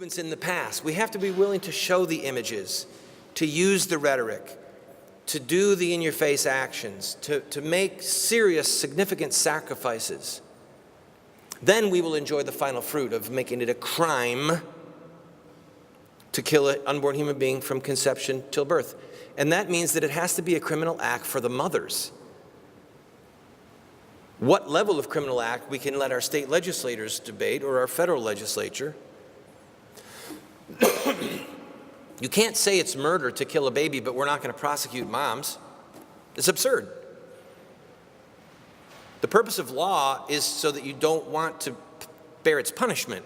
movements in the past. We have to be willing to show the images, to use the rhetoric, to do the in-your-face actions, to make serious, significant sacrifices. Then we will enjoy the final fruit of making it a crime to kill an unborn human being from conception till birth. And that means that it has to be a criminal act for the mothers. What level of criminal act we can let our state legislators debate, or our federal legislature. You can't say it's murder to kill a baby, but we're not going to prosecute moms. It's absurd. The purpose of law is so that you don't want to bear its punishment,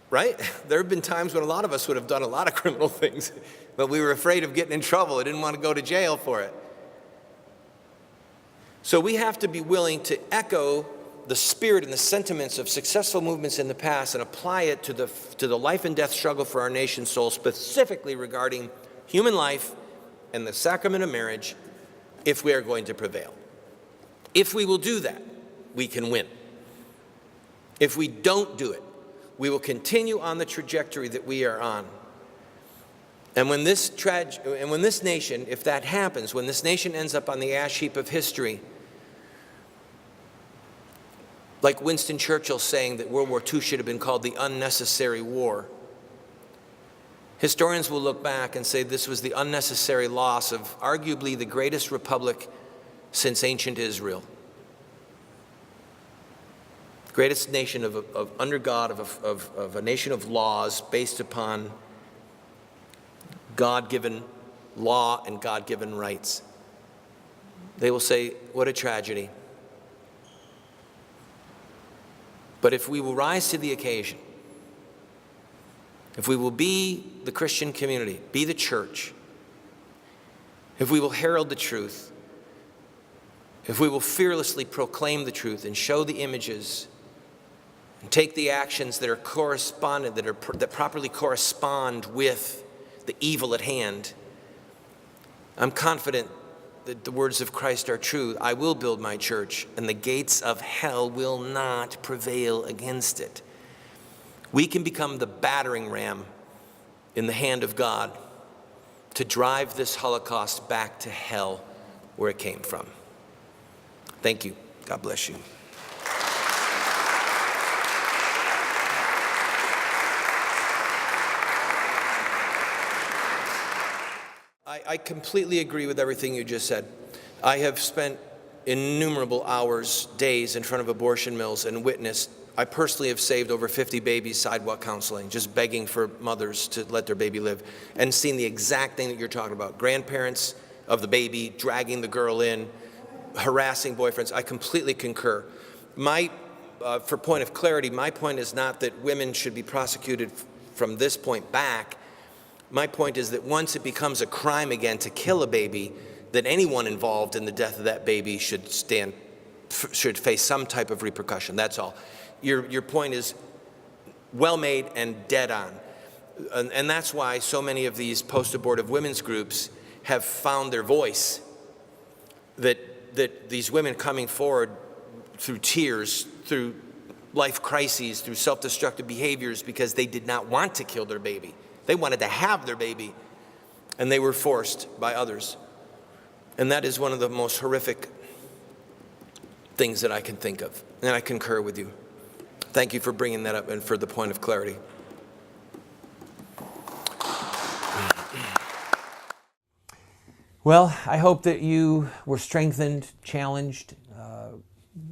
right? There have been times when a lot of us would have done a lot of criminal things, but we were afraid of getting in trouble. I didn't want to go to jail for it. So we have to be willing to echo the spirit and the sentiments of successful movements in the past and apply it to the life and death struggle for our nation's soul, specifically regarding human life and the sacrament of marriage, if we are going to prevail. If we will do that, we can win. If we don't do it, we will continue on the trajectory that we are on. And when this nation, if that happens, when this nation ends up on the ash heap of history, like Winston Churchill saying that World War II should have been called the unnecessary war, historians will look back and say this was the unnecessary loss of arguably the greatest republic since ancient Israel. Greatest nation under God, of a nation of laws based upon God-given law and God-given rights. They will say, what a tragedy. But if we will rise to the occasion, if we will be the Christian community, be the church, if we will herald the truth, if we will fearlessly proclaim the truth and show the images and take the actions that are correspondent, that properly correspond with the evil at hand, I'm confident that the words of Christ are true. I will build my church, and the gates of hell will not prevail against it. We can become the battering ram in the hand of God to drive this Holocaust back to hell where it came from. Thank you. God bless you. I completely agree with everything you just said. I have spent innumerable hours, days in front of abortion mills and witnessed. I personally have saved over 50 babies sidewalk counseling, just begging for mothers to let their baby live, and seen the exact thing that you're talking about. Grandparents of the baby dragging the girl in, harassing boyfriends. I completely concur. For point of clarity, my point is not that women should be prosecuted from this point back. My point is that once it becomes a crime again to kill a baby, that anyone involved in the death of that baby should face some type of repercussion. That's all. Your point is well made and dead on. And that's why so many of these post-abortive women's groups have found their voice, that these women coming forward through tears, through life crises, through self-destructive behaviors because they did not want to kill their baby. They wanted to have their baby, and they were forced by others. And that is one of the most horrific things that I can think of, and I concur with you. Thank you for bringing that up and for the point of clarity. Well, I hope that you were strengthened, challenged.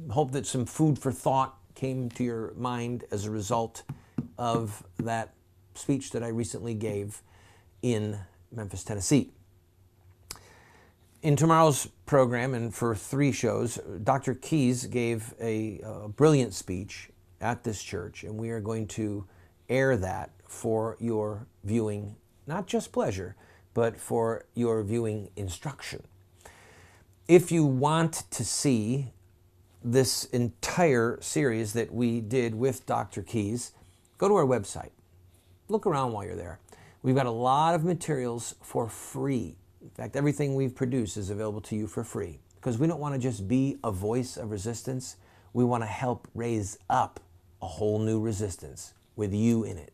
Hope that some food for thought came to your mind as a result of that speech that I recently gave in Memphis, Tennessee. In tomorrow's program, and for 3 shows, Dr. Keyes gave a brilliant speech at this church, and we are going to air that for your viewing, not just pleasure, but for your viewing instruction. If you want to see this entire series that we did with Dr. Keyes, go to our website. Look around while you're there. We've got a lot of materials for free. In fact, everything we've produced is available to you for free, because we don't want to just be a voice of resistance. We want to help raise up a whole new resistance with you in it.